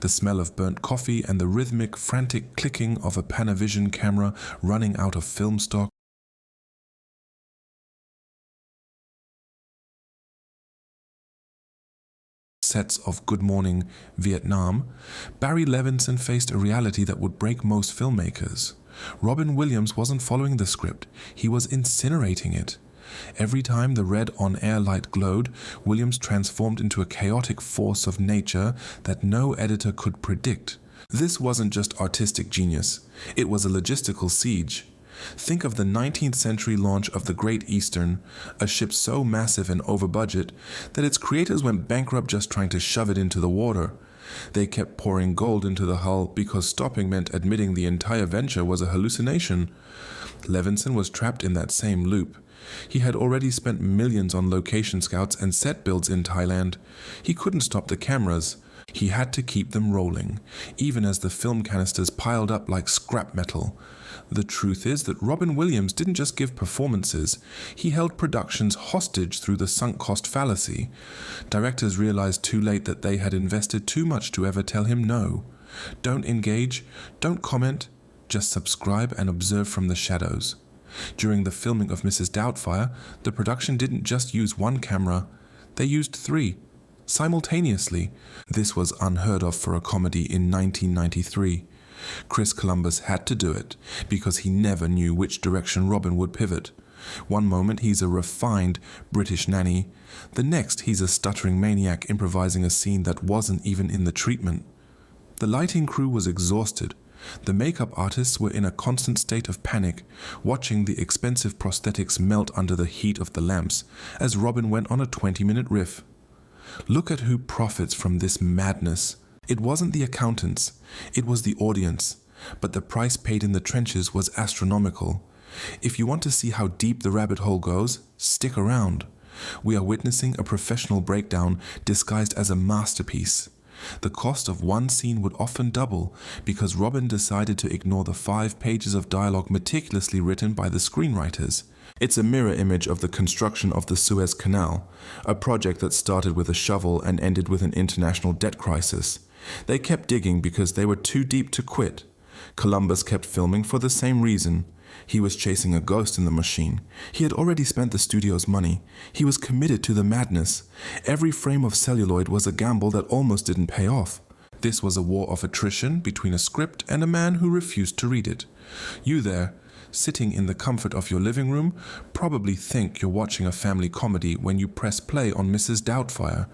the smell of burnt coffee and the rhythmic, frantic clicking of a Panavision camera running out of film stock. Sets of Good Morning Vietnam, Barry Levinson faced a reality that would break most filmmakers. Robin Williams wasn't following the script, he was incinerating it. Every time the red on-air light glowed, Williams transformed into a chaotic force of nature that no editor could predict. This wasn't just artistic genius, it was a logistical siege. Think of the 19th century launch of the Great Eastern, a ship so massive and over budget that its creators went bankrupt just trying to shove it into the water. They kept pouring gold into the hull because stopping meant admitting the entire venture was a hallucination. Levinson was trapped in that same loop. He had already spent millions on location scouts and set builds in Thailand. He couldn't stop the cameras. He had to keep them rolling, even as the film canisters piled up like scrap metal. The truth is that Robin Williams didn't just give performances, he held productions hostage through the sunk cost fallacy. Directors realized too late that they had invested too much to ever tell him no. Don't engage, don't comment, just subscribe and observe from the shadows. During the filming of Mrs. Doubtfire, the production didn't just use one camera, they used 3. Simultaneously. This was unheard of for a comedy in 1993. Chris Columbus had to do it, because he never knew which direction Robin would pivot. One moment he's a refined British nanny, the next he's a stuttering maniac improvising a scene that wasn't even in the treatment. The lighting crew was exhausted. The makeup artists were in a constant state of panic, watching the expensive prosthetics melt under the heat of the lamps as Robin went on a 20-minute riff. Look at who profits from this madness. It wasn't the accountants, it was the audience, but the price paid in the trenches was astronomical. If you want to see how deep the rabbit hole goes, stick around. We are witnessing a professional breakdown disguised as a masterpiece. The cost of one scene would often double because Robin decided to ignore the 5 pages of dialogue meticulously written by the screenwriters. It's a mirror image of the construction of the Suez Canal, a project that started with a shovel and ended with an international debt crisis. They kept digging because they were too deep to quit. Columbus kept filming for the same reason. He was chasing a ghost in the machine. He had already spent the studio's money. He was committed to the madness. Every frame of celluloid was a gamble that almost didn't pay off. This was a war of attrition between a script and a man who refused to read it. You there, sitting in the comfort of your living room, probably think you're watching a family comedy when you press play on Mrs. Doubtfire.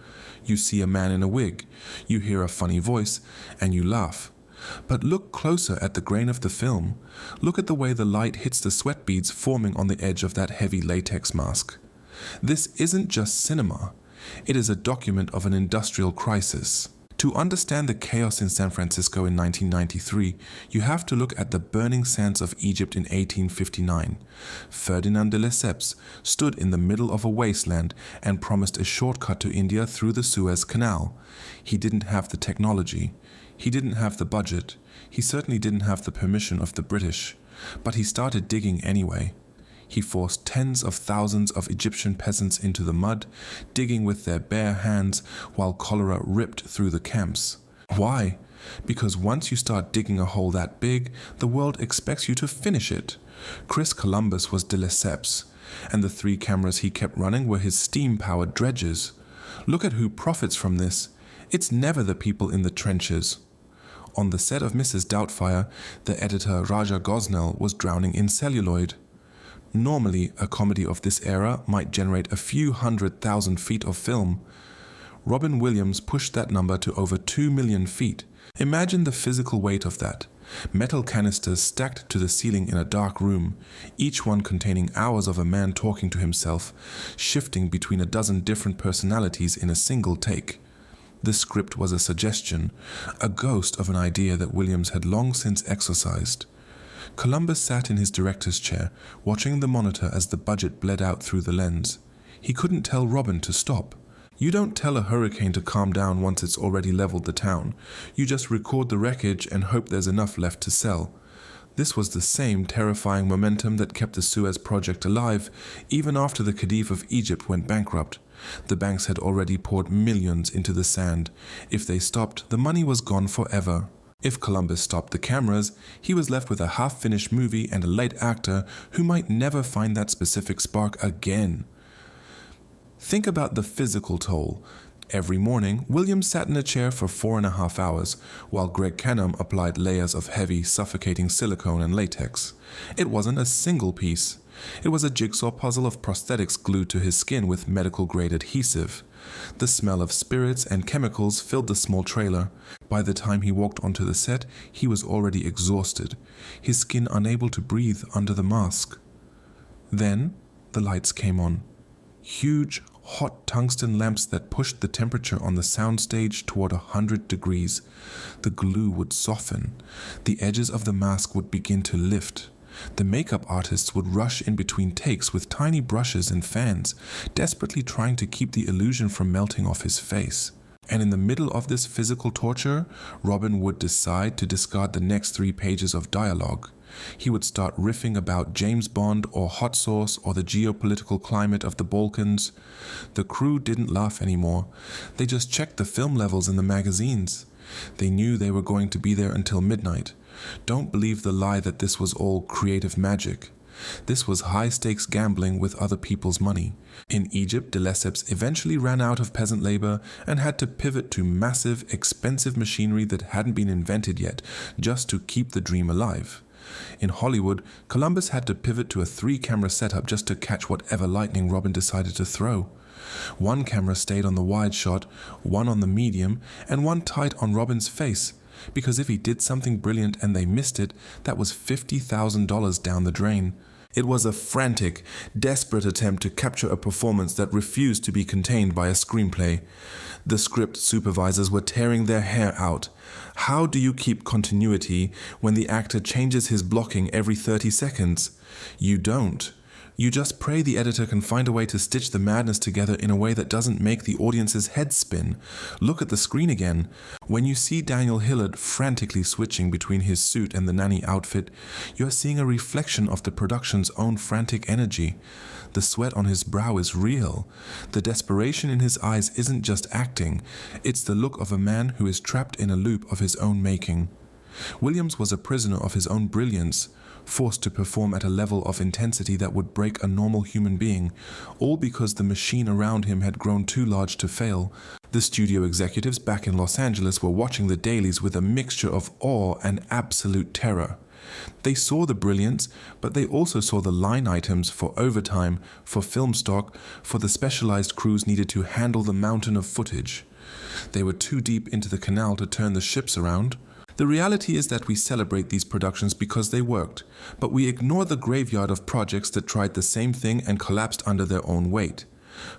You see a man in a wig, you hear a funny voice, and you laugh. But look closer at the grain of the film. Look at the way the light hits the sweat beads forming on the edge of that heavy latex mask. This isn't just cinema. It is a document of an industrial crisis. To understand the chaos in San Francisco in 1993, you have to look at the burning sands of Egypt in 1859. Ferdinand de Lesseps stood in the middle of a wasteland and promised a shortcut to India through the Suez Canal. He didn't have the technology. He didn't have the budget. He certainly didn't have the permission of the British. But he started digging anyway. He forced tens of thousands of Egyptian peasants into the mud, digging with their bare hands while cholera ripped through the camps. Why? Because once you start digging a hole that big, the world expects you to finish it. Chris Columbus was de Lesseps, and the 3 cameras he kept running were his steam-powered dredges. Look at who profits from this. It's never the people in the trenches. On the set of Mrs. Doubtfire, the editor Raja Gosnell was drowning in celluloid. Normally, a comedy of this era might generate a few 100,000 feet of film. Robin Williams pushed that number to over 2 million feet. Imagine the physical weight of that. Metal canisters stacked to the ceiling in a dark room, each one containing hours of a man talking to himself, shifting between a dozen different personalities in a single take. The script was a suggestion, a ghost of an idea that Williams had long since exorcised. Columbus sat in his director's chair, watching the monitor as the budget bled out through the lens. He couldn't tell Robin to stop. You don't tell a hurricane to calm down once it's already leveled the town. You just record the wreckage and hope there's enough left to sell. This was the same terrifying momentum that kept the Suez Project alive even after the Khedive of Egypt went bankrupt. The banks had already poured millions into the sand. If they stopped, the money was gone forever. If Columbus stopped the cameras, he was left with a half-finished movie and a late actor who might never find that specific spark again. Think about the physical toll. Every morning, Williams sat in a chair for 4.5 hours, while Greg Canham applied layers of heavy, suffocating silicone and latex. It wasn't a single piece. It was a jigsaw puzzle of prosthetics glued to his skin with medical-grade adhesive. The smell of spirits and chemicals filled the small trailer. By the time he walked onto the set, he was already exhausted, his skin unable to breathe under the mask. Then, the lights came on. Huge, hot tungsten lamps that pushed the temperature on the soundstage toward 100 degrees. The glue would soften. The edges of the mask would begin to lift. The makeup artists would rush in between takes with tiny brushes and fans, desperately trying to keep the illusion from melting off his face. And in the middle of this physical torture, Robin would decide to discard the next 3 pages of dialogue. He would start riffing about James Bond or hot sauce or the geopolitical climate of the Balkans. The crew didn't laugh anymore. They just checked the film levels in the magazines. They knew they were going to be there until midnight. Don't believe the lie that this was all creative magic. This was high-stakes gambling with other people's money. In Egypt, de Lesseps eventually ran out of peasant labor and had to pivot to massive, expensive machinery that hadn't been invented yet, just to keep the dream alive. In Hollywood, Columbus had to pivot to a 3-camera setup just to catch whatever lightning Robin decided to throw. 1 camera stayed on the wide shot, 1 on the medium, and 1 tight on Robin's face, because if he did something brilliant and they missed it, that was $50,000 down the drain. It was a frantic, desperate attempt to capture a performance that refused to be contained by a screenplay. The script supervisors were tearing their hair out. How do you keep continuity when the actor changes his blocking every 30 seconds? You don't. You just pray the editor can find a way to stitch the madness together in a way that doesn't make the audience's head spin. Look at the screen again. When you see Daniel Hillard frantically switching between his suit and the nanny outfit, you're seeing a reflection of the production's own frantic energy. The sweat on his brow is real. The desperation in his eyes isn't just acting. It's the look of a man who is trapped in a loop of his own making. Williams was a prisoner of his own brilliance, forced to perform at a level of intensity that would break a normal human being, all because the machine around him had grown too large to fail. The studio executives back in Los Angeles were watching the dailies with a mixture of awe and absolute terror. They saw the brilliance, but they also saw the line items for overtime, for film stock, for the specialized crews needed to handle the mountain of footage. They were too deep into the canal to turn the ships around. The reality is that we celebrate these productions because they worked, but we ignore the graveyard of projects that tried the same thing and collapsed under their own weight.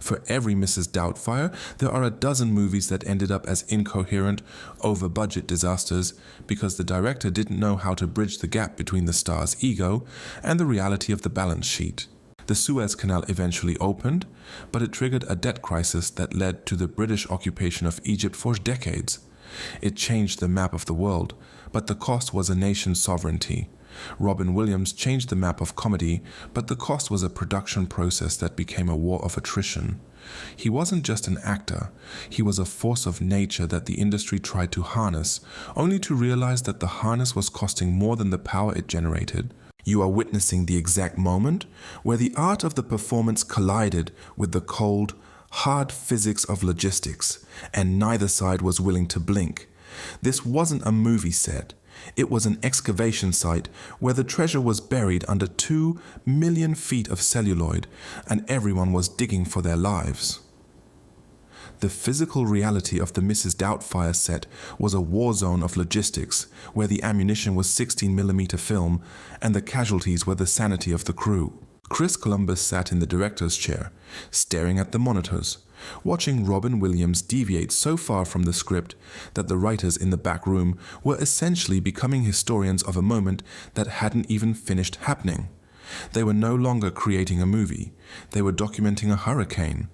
For every Mrs. Doubtfire, there are a dozen movies that ended up as incoherent, over-budget disasters because the director didn't know how to bridge the gap between the star's ego and the reality of the balance sheet. The Suez Canal eventually opened, but it triggered a debt crisis that led to the British occupation of Egypt for decades. It changed the map of the world, but the cost was a nation's sovereignty. Robin Williams changed the map of comedy, but the cost was a production process that became a war of attrition. He wasn't just an actor, he was a force of nature that the industry tried to harness, only to realize that the harness was costing more than the power it generated. You are witnessing the exact moment where the art of the performance collided with the cold, hard physics of logistics, and neither side was willing to blink. This wasn't a movie set. It was an excavation site where the treasure was buried under 2 million feet of celluloid, and everyone was digging for their lives. The physical reality of the Mrs. Doubtfire set was a war zone of logistics, where the ammunition was 16mm film, and the casualties were the sanity of the crew. Chris Columbus sat in the director's chair, staring at the monitors, watching Robin Williams deviate so far from the script that the writers in the back room were essentially becoming historians of a moment that hadn't even finished happening. They were no longer creating a movie, they were documenting a hurricane.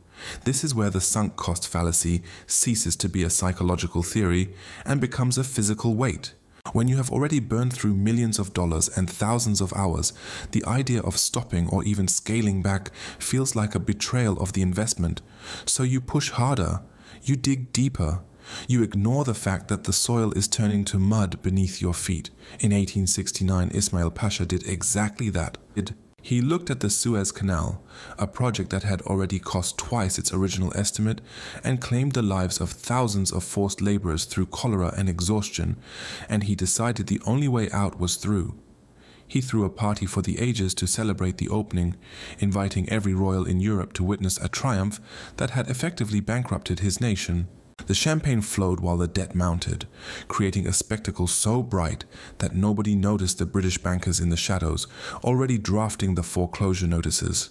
This is where the sunk cost fallacy ceases to be a psychological theory and becomes a physical weight. When you have already burned through millions of dollars and thousands of hours, the idea of stopping or even scaling back feels like a betrayal of the investment. So you push harder, you dig deeper, you ignore the fact that the soil is turning to mud beneath your feet. In 1869, Ismail Pasha did exactly that. He looked at the Suez Canal, a project that had already cost twice its original estimate, and claimed the lives of thousands of forced laborers through cholera and exhaustion, and he decided the only way out was through. He threw a party for the ages to celebrate the opening, inviting every royal in Europe to witness a triumph that had effectively bankrupted his nation. The champagne flowed while the debt mounted, creating a spectacle so bright that nobody noticed the British bankers in the shadows, already drafting the foreclosure notices.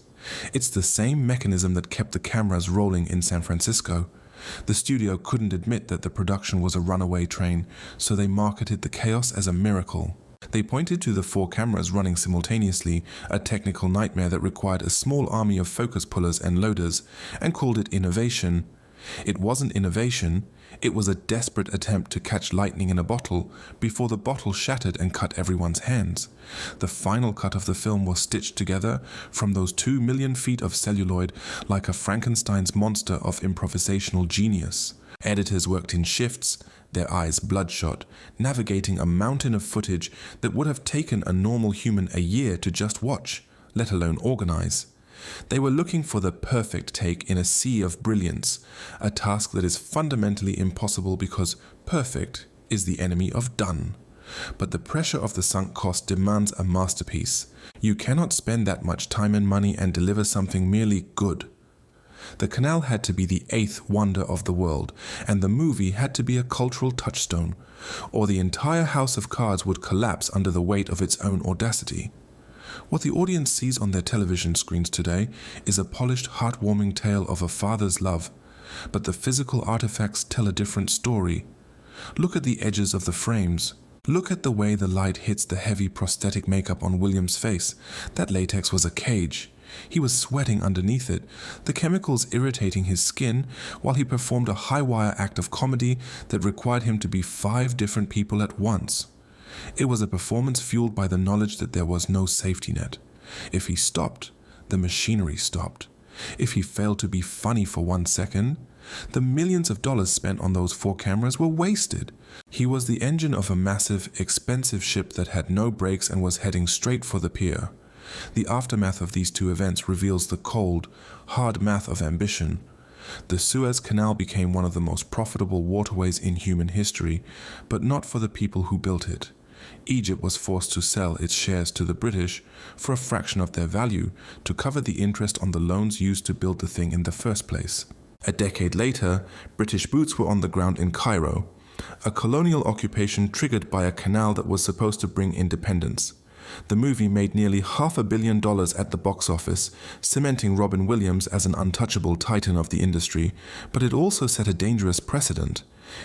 It's the same mechanism that kept the cameras rolling in San Francisco. The studio couldn't admit that the production was a runaway train, so they marketed the chaos as a miracle. They pointed to the 4 cameras running simultaneously, a technical nightmare that required a small army of focus pullers and loaders, and called it innovation. It wasn't innovation, it was a desperate attempt to catch lightning in a bottle before the bottle shattered and cut everyone's hands. The final cut of the film was stitched together from those 2 million feet of celluloid like a Frankenstein's monster of improvisational genius. Editors worked in shifts, their eyes bloodshot, navigating a mountain of footage that would have taken a normal human a year to just watch, let alone organize. They were looking for the perfect take in a sea of brilliance, a task that is fundamentally impossible because perfect is the enemy of done. But the pressure of the sunk cost demands a masterpiece. You cannot spend that much time and money and deliver something merely good. The canal had to be the 8th wonder of the world, and the movie had to be a cultural touchstone, or the entire house of cards would collapse under the weight of its own audacity. What the audience sees on their television screens today is a polished, heartwarming tale of a father's love, but the physical artifacts tell a different story. Look at the edges of the frames. Look at the way the light hits the heavy prosthetic makeup on William's face. That latex was a cage. He was sweating underneath it, the chemicals irritating his skin, while he performed a high-wire act of comedy that required him to be 5 different people at once. It was a performance fueled by the knowledge that there was no safety net. If he stopped, the machinery stopped. If he failed to be funny for 1 second, the millions of dollars spent on those 4 cameras were wasted. He was the engine of a massive, expensive ship that had no brakes and was heading straight for the pier. The aftermath of these 2 events reveals the cold, hard math of ambition. The Suez Canal became one of the most profitable waterways in human history, but not for the people who built it. Egypt was forced to sell its shares to the British for a fraction of their value to cover the interest on the loans used to build the thing in the first place. A decade later, British boots were on the ground in Cairo, a colonial occupation triggered by a canal that was supposed to bring independence. The movie made nearly $500 million at the box office, cementing Robin Williams as an untouchable titan of the industry, but it also set a dangerous precedent.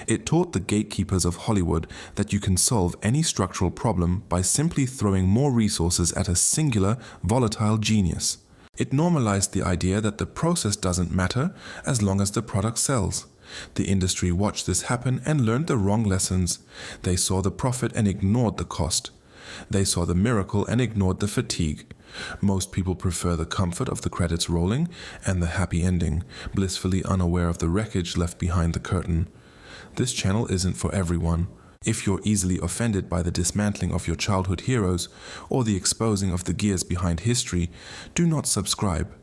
It taught the gatekeepers of Hollywood that you can solve any structural problem by simply throwing more resources at a singular, volatile genius. It normalized the idea that the process doesn't matter as long as the product sells. The industry watched this happen and learned the wrong lessons. They saw the profit and ignored the cost. They saw the miracle and ignored the fatigue. Most people prefer the comfort of the credits rolling and the happy ending, blissfully unaware of the wreckage left behind the curtain. This channel isn't for everyone. If you're easily offended by the dismantling of your childhood heroes or the exposing of the gears behind history, do not subscribe.